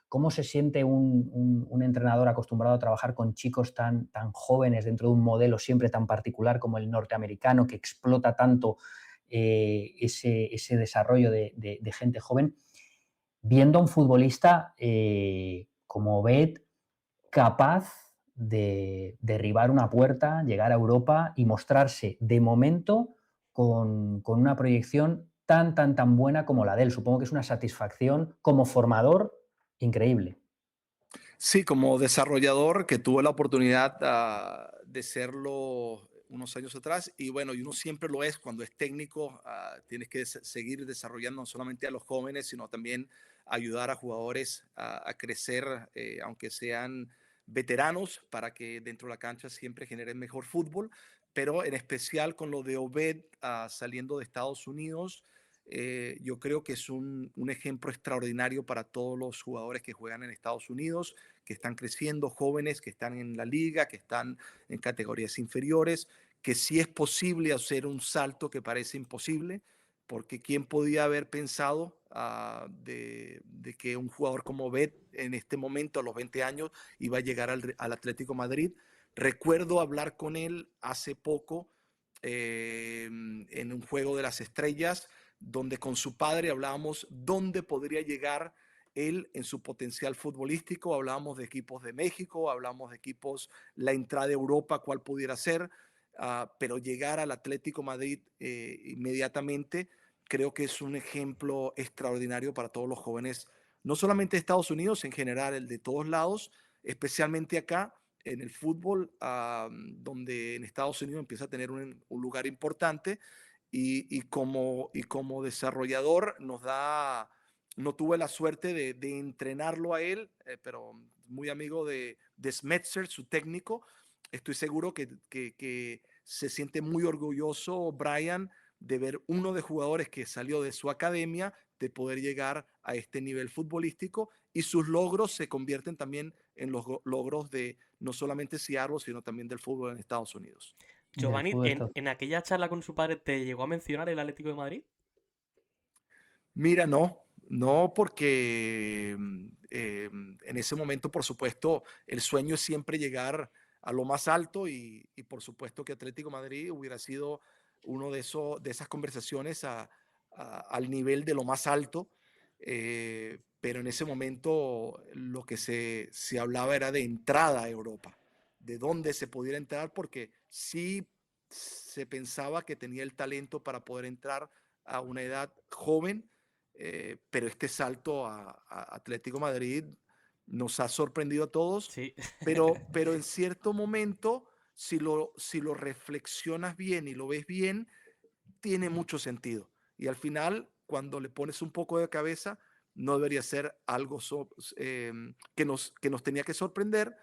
¿Cómo se siente un entrenador acostumbrado a trabajar con chicos tan jóvenes dentro de un modelo siempre tan particular como el norteamericano, que explota tanto ese desarrollo de gente joven, viendo a un futbolista como Obed capaz de derribar una puerta, llegar a Europa y mostrarse de momento con una proyección tan buena como la de él. Supongo que es una satisfacción como formador increíble. Sí, como desarrollador que tuve la oportunidad de serlo unos años atrás y bueno, y uno siempre lo es cuando es técnico, tienes que seguir desarrollando no solamente a los jóvenes, sino también ayudar a jugadores a crecer, aunque sean veteranos, para que dentro de la cancha siempre generen mejor fútbol, pero en especial con lo de Obed saliendo de Estados Unidos. Yo creo que es un ejemplo extraordinario para todos los jugadores que juegan en Estados Unidos, que están creciendo, jóvenes que están en la liga, que están en categorías inferiores, que sí es posible hacer un salto que parece imposible, porque quién podía haber pensado de que un jugador como Bet en este momento, a los 20 años, iba a llegar al Atlético Madrid. Recuerdo hablar con él hace poco en un juego de las estrellas, donde con su padre hablábamos dónde podría llegar él en su potencial futbolístico, hablábamos de equipos de México, hablábamos de equipos, la entrada de Europa, cuál pudiera ser, pero llegar al Atlético Madrid inmediatamente, creo que es un ejemplo extraordinario para todos los jóvenes, no solamente de Estados Unidos, en general, el de todos lados, especialmente acá en el fútbol, donde en Estados Unidos empieza a tener un lugar importante y como desarrollador no tuve la suerte de entrenarlo a él, pero muy amigo de Smetzer, su técnico. Estoy seguro que se siente muy orgulloso Brian de ver uno de jugadores que salió de su academia, de poder llegar a este nivel futbolístico y sus logros se convierten también en los logros de no solamente Seattle, sino también del fútbol en Estados Unidos. Del Giovanni, fútbol en aquella charla con su padre, ¿te llegó a mencionar el Atlético de Madrid? Mira, no porque en ese momento, por supuesto, el sueño es siempre llegar a lo más alto y por supuesto que Atlético Madrid hubiera sido uno de esas conversaciones al nivel de lo más alto, pero en ese momento lo que se hablaba era de entrada a Europa, de dónde se pudiera entrar, porque sí se pensaba que tenía el talento para poder entrar a una edad joven, pero este salto a Atlético Madrid nos ha sorprendido a todos, Sí. pero en cierto momento, si lo reflexionas bien y lo ves bien, tiene mucho sentido. Y al final, cuando le pones un poco de cabeza, no debería ser algo que nos tenía que sorprender,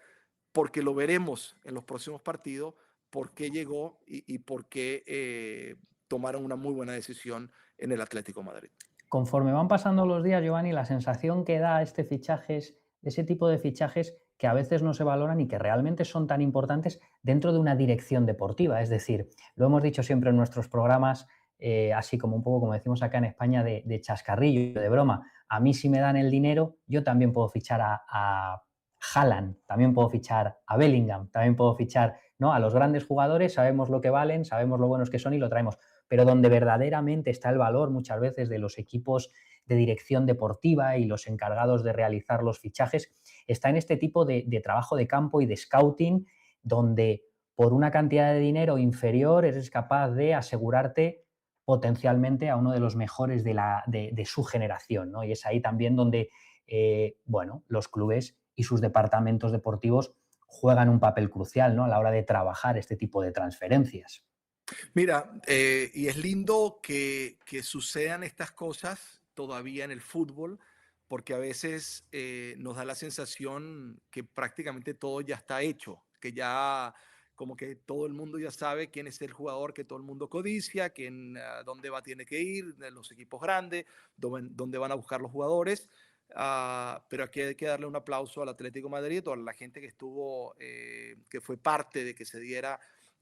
porque lo veremos en los próximos partidos, por qué llegó y por qué tomaron una muy buena decisión en el Atlético Madrid. Conforme van pasando los días, Giovanni, la sensación que da este fichaje es ese tipo de fichajes que a veces no se valoran y que realmente son tan importantes dentro de una dirección deportiva. Es decir, lo hemos dicho siempre en nuestros programas, así como un poco como decimos acá en España, de chascarrillo, de broma. A mí si me dan el dinero, yo también puedo fichar a Haaland, también puedo fichar a Bellingham, también puedo fichar, ¿no?, a los grandes jugadores, sabemos lo que valen, sabemos lo buenos que son y lo traemos. Pero donde verdaderamente está el valor muchas veces de los equipos de dirección deportiva y los encargados de realizar los fichajes, está en este tipo de trabajo de campo y de scouting, donde por una cantidad de dinero inferior eres capaz de asegurarte potencialmente a uno de los mejores de su generación, ¿no? Y es ahí también donde bueno, los clubes y sus departamentos deportivos juegan un papel crucial, ¿no?, a la hora de trabajar este tipo de transferencias. Mira, y es lindo que sucedan estas cosas todavía en el fútbol, porque a veces nos da la sensación que prácticamente todo ya está hecho, que ya como que todo el mundo ya sabe quién es el jugador que todo el mundo codicia, dónde tiene que ir, de los equipos grandes, dónde van a buscar los jugadores. Pero aquí hay que darle un aplauso al Atlético de Madrid, a la gente que estuvo, que fue parte de que se diera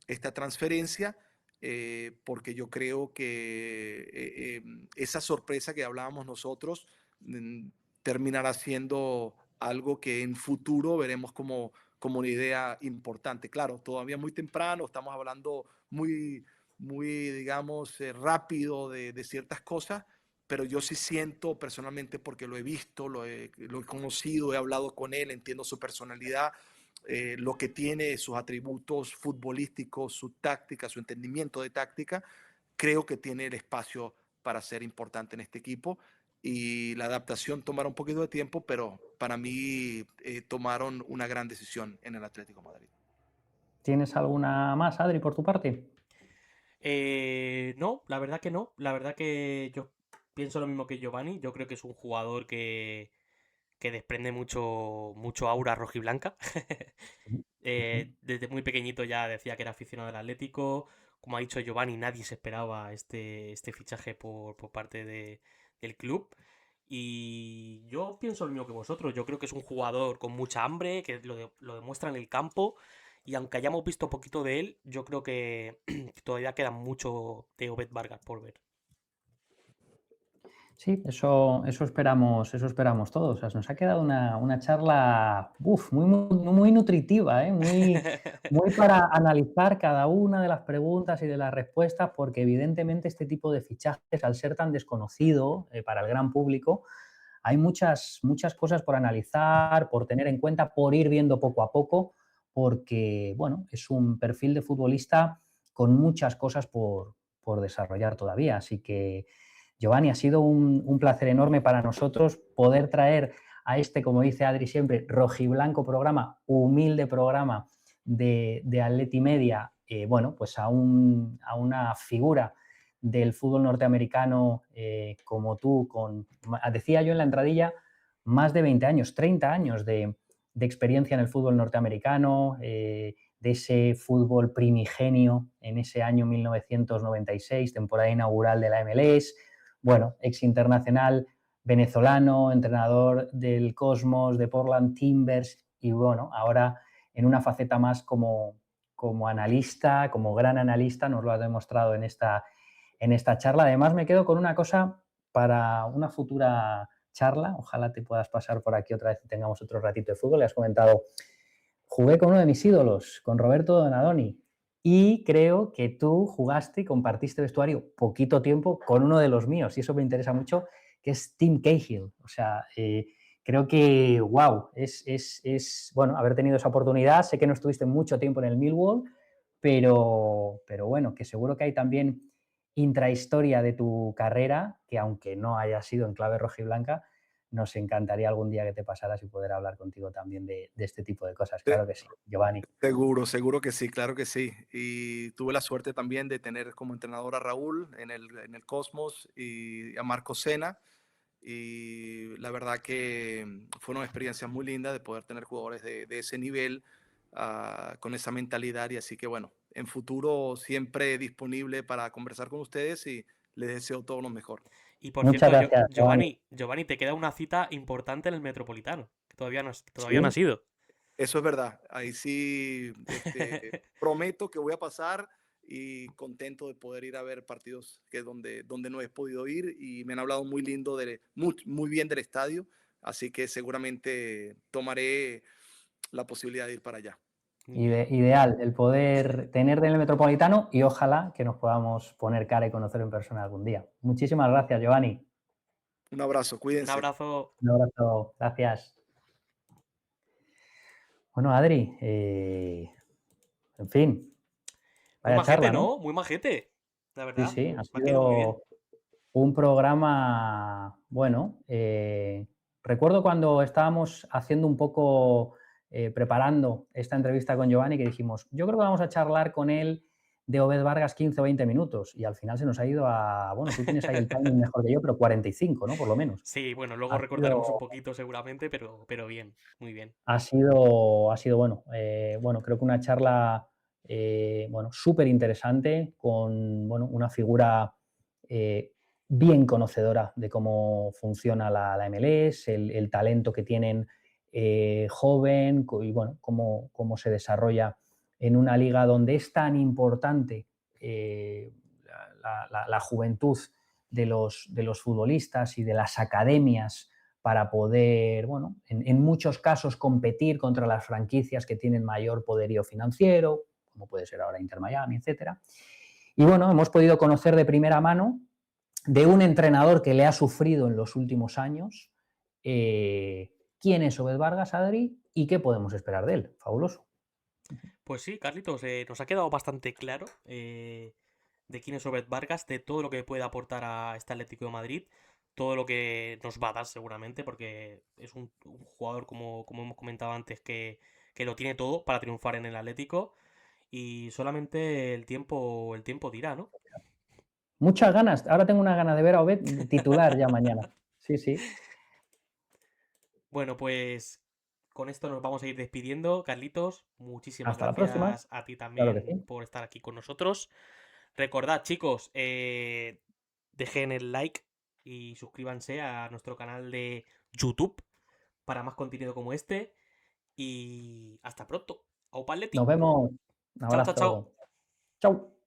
esta transferencia, porque yo creo que esa sorpresa que hablábamos nosotros mm, terminará siendo algo que en futuro veremos como una idea importante. Claro, todavía muy temprano, estamos hablando muy digamos, rápido de ciertas cosas, pero yo sí siento personalmente, porque lo he visto, lo he conocido, he hablado con él, entiendo su personalidad, lo que tiene, sus atributos futbolísticos, su táctica, su entendimiento de táctica, creo que tiene el espacio para ser importante en este equipo. Y la adaptación tomará un poquito de tiempo, pero para mí tomaron una gran decisión en el Atlético de Madrid. ¿Tienes alguna más, Adri, por tu parte? No, la verdad que no. La verdad que yo pienso lo mismo que Giovanni. Yo creo que es un jugador que desprende mucho aura rojiblanca. Ujú. Desde muy pequeñito ya decía que era aficionado al Atlético. Como ha dicho Giovanni, nadie se esperaba este fichaje por parte del club. Y yo pienso lo mismo que vosotros. Yo creo que es un jugador con mucha hambre, que lo demuestra en el campo. Y aunque hayamos visto poquito de él, yo creo que todavía queda mucho de Obed Vargas por ver. Sí, eso esperamos todos. O sea, nos ha quedado una charla muy nutritiva, ¿eh? Muy para analizar cada una de las preguntas y de las respuestas, porque evidentemente este tipo de fichajes, al ser tan desconocido para el gran público, hay muchas cosas por analizar, por tener en cuenta, por ir viendo poco a poco, porque bueno, es un perfil de futbolista con muchas cosas por desarrollar todavía. Así que, Giovanni, ha sido un placer enorme para nosotros poder traer a este, como dice Adri siempre, rojiblanco programa, humilde programa de Atleti Media, bueno, pues a una figura del fútbol norteamericano como tú, decía yo en la entradilla, más de 20 años, 30 años de experiencia en el fútbol norteamericano, de ese fútbol primigenio en ese año 1996, temporada inaugural de la MLS, bueno, ex internacional venezolano, entrenador del Cosmos, de Portland Timbers y bueno, ahora en una faceta más como analista, como gran analista, nos lo ha demostrado en esta charla. Además, me quedo con una cosa para una futura charla. Ojalá te puedas pasar por aquí otra vez y tengamos otro ratito de fútbol. Le has comentado, jugué con uno de mis ídolos, con Roberto Donadoni. Y creo que tú jugaste y compartiste vestuario poquito tiempo con uno de los míos. Y eso me interesa mucho, que es Tim Cahill. O sea, creo que, wow, bueno, haber tenido esa oportunidad. Sé que no estuviste mucho tiempo en el Millwall, pero bueno, que seguro que hay también intrahistoria de tu carrera, que aunque no haya sido en clave rojiblanca, nos encantaría algún día que te pasaras y poder hablar contigo también de este tipo de cosas. Claro que sí, Giovanni. Seguro que sí, claro que sí. Y tuve la suerte también de tener como entrenador a Raúl en el Cosmos y a Marco Sena. Y la verdad que fueron experiencias muy lindas de poder tener jugadores de ese nivel, con esa mentalidad. Y así que bueno, en futuro siempre disponible para conversar con ustedes y les deseo todo lo mejor. Y por Muchas cierto, gracias, Giovanni. Giovanni, te queda una cita importante en el Metropolitano, que todavía no Sí, has ido. Eso es verdad. Ahí sí, prometo que voy a pasar y contento de poder ir a ver partidos que donde no he podido ir y me han hablado muy lindo, muy bien del estadio, así que seguramente tomaré la posibilidad de ir para allá. Muy bien. ideal el poder tener del Metropolitano y ojalá que nos podamos poner cara y conocer en persona algún día. Muchísimas gracias, Giovanni. Un abrazo, Un cuídense. abrazo. Un abrazo, gracias. Bueno, Adri, en fin, Muy vaya majete, charla, ¿no? ¿no? Muy majete. La Sí, verdad. sí, ha Me ha quedado muy bien. sido un programa, bueno, recuerdo cuando estábamos haciendo un poco, preparando esta entrevista con Giovanni, que dijimos, yo creo que vamos a charlar con él de Obed Vargas 15 o 20 minutos y al final se nos ha ido a, bueno, tú tienes ahí el timing mejor que yo, pero 45, ¿no? Por lo menos. Sí, bueno, luego Ha recortaremos un sido, poquito seguramente, pero bien, muy bien. ha sido bueno. Bueno, creo que una charla, bueno, súper interesante con, bueno, una figura eh, bien conocedora de cómo funciona la MLS, el talento que tienen joven y, bueno, cómo se desarrolla en una liga donde es tan importante la juventud de los futbolistas y de las academias para poder, bueno, en muchos casos competir contra las franquicias que tienen mayor poderío financiero, como puede ser ahora Inter Miami, etcétera. Y bueno, hemos podido conocer de primera mano de un entrenador que le ha sufrido en los últimos años quién es Obed Vargas, Adri, y qué podemos esperar de él. Fabuloso. Pues sí, Carlitos, nos ha quedado bastante claro de quién es Robert Vargas, de todo lo que puede aportar a este Atlético de Madrid, todo lo que nos va a dar seguramente, porque es un jugador, como hemos comentado antes, que lo tiene todo para triunfar en el Atlético y solamente el tiempo dirá, ¿no? Muchas ganas. Ahora tengo una gana de ver a Obed de titular ya mañana. Sí, sí. Bueno, pues con esto nos vamos a ir despidiendo. Carlitos, muchísimas Hasta la próxima. gracias a ti Claro que también sí. por estar aquí con nosotros. Recordad, chicos, dejen el like y suscríbanse a nuestro canal de YouTube para más contenido como este. Y hasta pronto. Au Nos Paletti. vemos. Un Chao, chao, abrazo. chao. Chau.